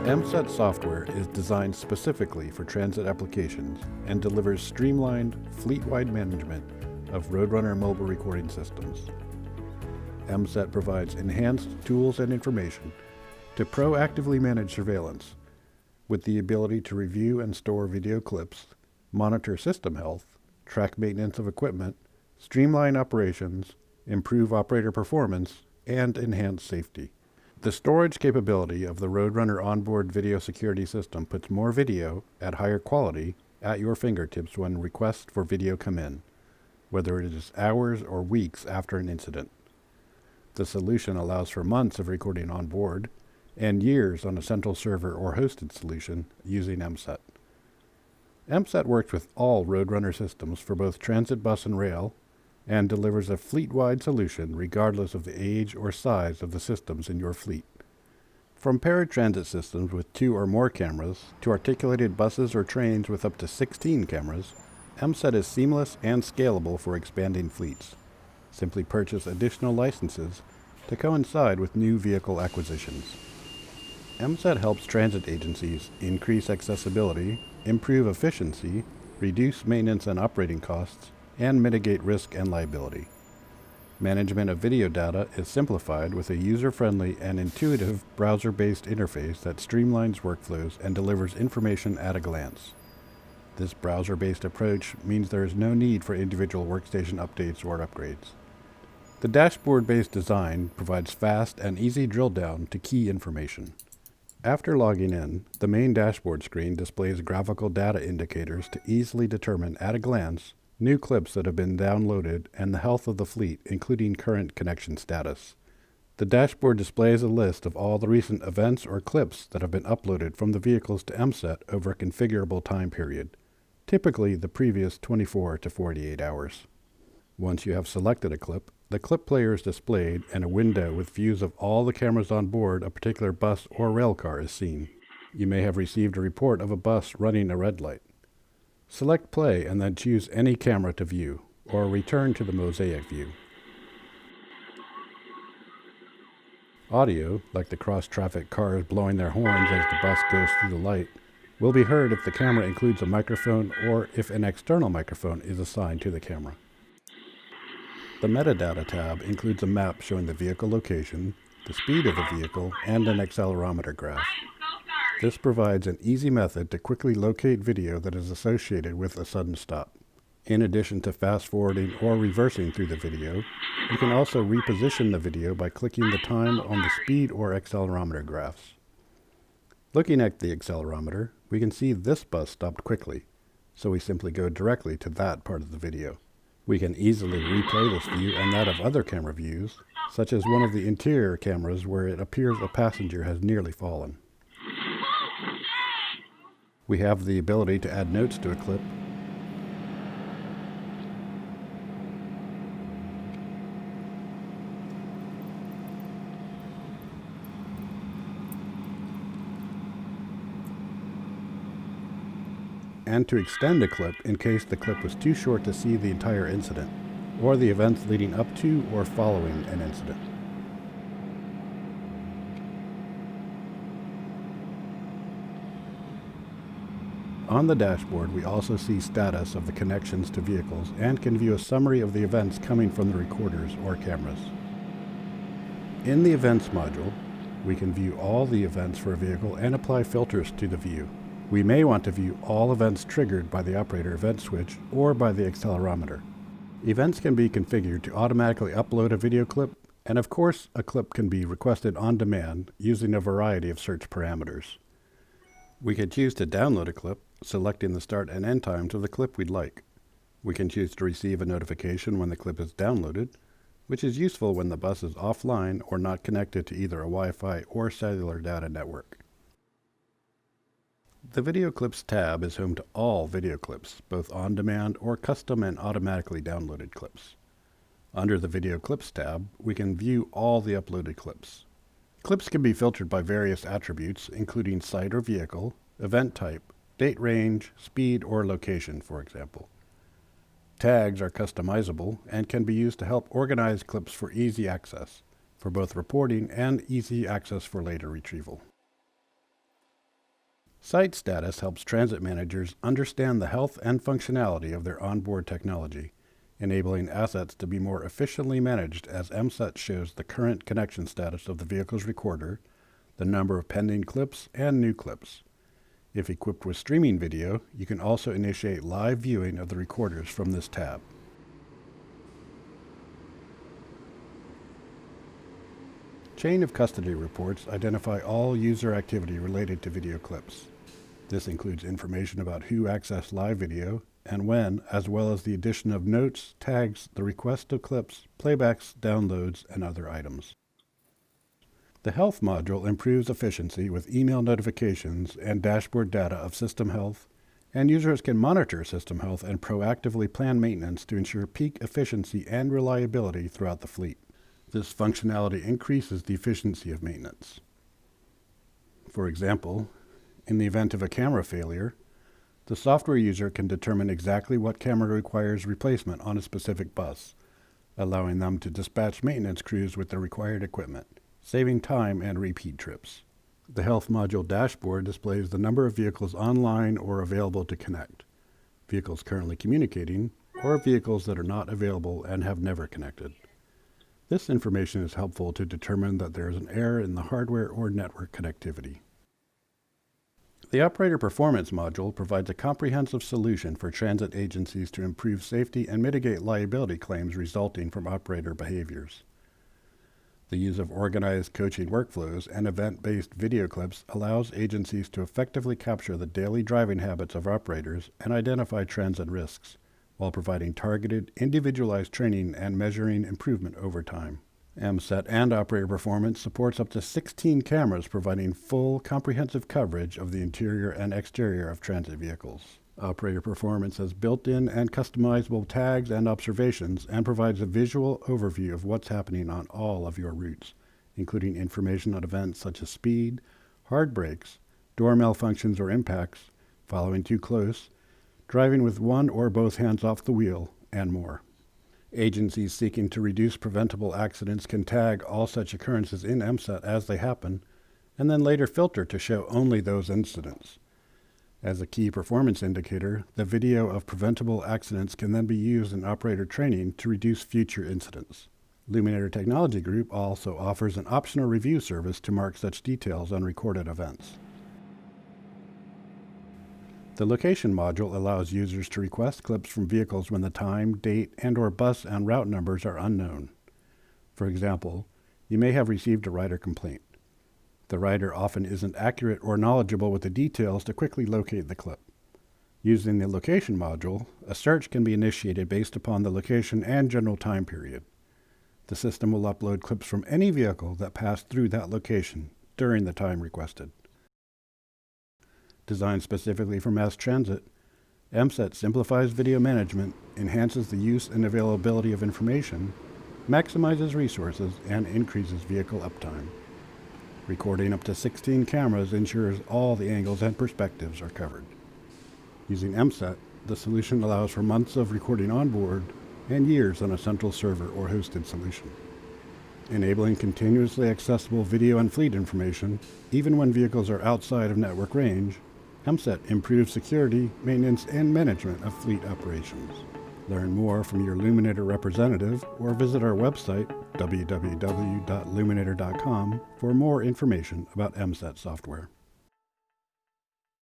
MSET software is designed specifically for transit applications and delivers streamlined, fleet-wide management of Roadrunner mobile recording systems. MSET provides enhanced tools and information to proactively manage surveillance, with the ability to review and store video clips, monitor system health, track maintenance of equipment, streamline operations, improve operator performance, and enhance safety. The storage capability of the Roadrunner onboard video security system puts more video at higher quality at your fingertips when requests for video come in, whether it is hours or weeks after an incident. The solution allows for months of recording on board and years on a central server or hosted solution using mSET. mSET works with all Roadrunner systems for both transit bus and rail, and delivers a fleet-wide solution regardless of the age or size of the systems in your fleet. From paratransit systems with 2 or more cameras to articulated buses or trains with up to 16 cameras, mSET is seamless and scalable for expanding fleets. Simply purchase additional licenses to coincide with new vehicle acquisitions. mSET helps transit agencies increase accessibility, improve efficiency, reduce maintenance and operating costs, and mitigate risk and liability. Management of video data is simplified with a user-friendly and intuitive browser-based interface that streamlines workflows and delivers information at a glance. This browser-based approach means there is no need for individual workstation updates or upgrades. The dashboard-based design provides fast and easy drill down to key information. After logging in, the main dashboard screen displays graphical data indicators to easily determine at a glance new clips that have been downloaded and the health of the fleet, including current connection status. The dashboard displays a list of all the recent events or clips that have been uploaded from the vehicles to mSET over a configurable time period, typically the previous 24 to 48 hours. Once you have selected a clip, the clip player is displayed and a window with views of all the cameras on board a particular bus or rail car is seen. You may have received a report of a bus running a red light. Select play and then choose any camera to view, or return to the mosaic view. Audio, like the cross-traffic cars blowing their horns as the bus goes through the light, will be heard if the camera includes a microphone or if an external microphone is assigned to the camera. The metadata tab includes a map showing the vehicle location, the speed of the vehicle, and an accelerometer graph. This provides an easy method to quickly locate video that is associated with a sudden stop. In addition to fast-forwarding or reversing through the video, you can also reposition the video by clicking the time on the speed or accelerometer graphs. Looking at the accelerometer, we can see this bus stopped quickly, so we simply go directly to that part of the video. We can easily replay this view and that of other camera views, such as one of the interior cameras where it appears a passenger has nearly fallen. We have the ability to add notes to a clip, and to extend a clip in case the clip was too short to see the entire incident, or the events leading up to or following an incident. On the dashboard, we also see status of the connections to vehicles and can view a summary of the events coming from the recorders or cameras. In the Events module, we can view all the events for a vehicle and apply filters to the view. We may want to view all events triggered by the operator event switch or by the accelerometer. Events can be configured to automatically upload a video clip, and of course, a clip can be requested on demand using a variety of search parameters. We can choose to download a clip, selecting the start and end times of the clip we'd like. We can choose to receive a notification when the clip is downloaded, which is useful when the bus is offline or not connected to either a Wi-Fi or cellular data network. The Video Clips tab is home to all video clips, both on-demand or custom and automatically downloaded clips. Under the Video Clips tab, we can view all the uploaded clips. Clips can be filtered by various attributes, including site or vehicle, event type, date range, speed, or location, for example. Tags are customizable and can be used to help organize clips for easy access, for both reporting and easy access for later retrieval. Site status helps transit managers understand the health and functionality of their onboard technology, enabling assets to be more efficiently managed as mSET shows the current connection status of the vehicle's recorder, the number of pending clips, and new clips. If equipped with streaming video, you can also initiate live viewing of the recorders from this tab. Chain of custody reports identify all user activity related to video clips. This includes information about who accessed live video and when, as well as the addition of notes, tags, the request of clips, playbacks, downloads, and other items. The Health module improves efficiency with email notifications and dashboard data of system health, and users can monitor system health and proactively plan maintenance to ensure peak efficiency and reliability throughout the fleet. This functionality increases the efficiency of maintenance. For example, in the event of a camera failure, the software user can determine exactly what camera requires replacement on a specific bus, allowing them to dispatch maintenance crews with the required equipment, saving time and repeat trips. The Health module dashboard displays the number of vehicles online or available to connect, vehicles currently communicating, or vehicles that are not available and have never connected. This information is helpful to determine that there is an error in the hardware or network connectivity. The Operator Performance module provides a comprehensive solution for transit agencies to improve safety and mitigate liability claims resulting from operator behaviors. The use of organized coaching workflows and event-based video clips allows agencies to effectively capture the daily driving habits of operators and identify trends and risks, while providing targeted, individualized training and measuring improvement over time. mSET and Operator Performance supports up to 16 cameras, providing full, comprehensive coverage of the interior and exterior of transit vehicles. Operator Performance has built-in and customizable tags and observations and provides a visual overview of what's happening on all of your routes, including information on events such as speed, hard brakes, door malfunctions or impacts, following too close, driving with one or both hands off the wheel, and more. Agencies seeking to reduce preventable accidents can tag all such occurrences in mSET as they happen, and then later filter to show only those incidents. As a key performance indicator, the video of preventable accidents can then be used in operator training to reduce future incidents. Luminator Technology Group also offers an optional review service to mark such details on recorded events. The Location module allows users to request clips from vehicles when the time, date, and/or bus and route numbers are unknown. For example, you may have received a rider complaint. The rider often isn't accurate or knowledgeable with the details to quickly locate the clip. Using the Location module, a search can be initiated based upon the location and general time period. The system will upload clips from any vehicle that passed through that location during the time requested. Designed specifically for mass transit, mSET simplifies video management, enhances the use and availability of information, maximizes resources, and increases vehicle uptime. Recording up to 16 cameras ensures all the angles and perspectives are covered. Using mSET, the solution allows for months of recording on board and years on a central server or hosted solution. Enabling continuously accessible video and fleet information, even when vehicles are outside of network range, mSET improves security, maintenance, and management of fleet operations. Learn more from your Luminator representative or visit our website, www.luminator.com, for more information about mSET software.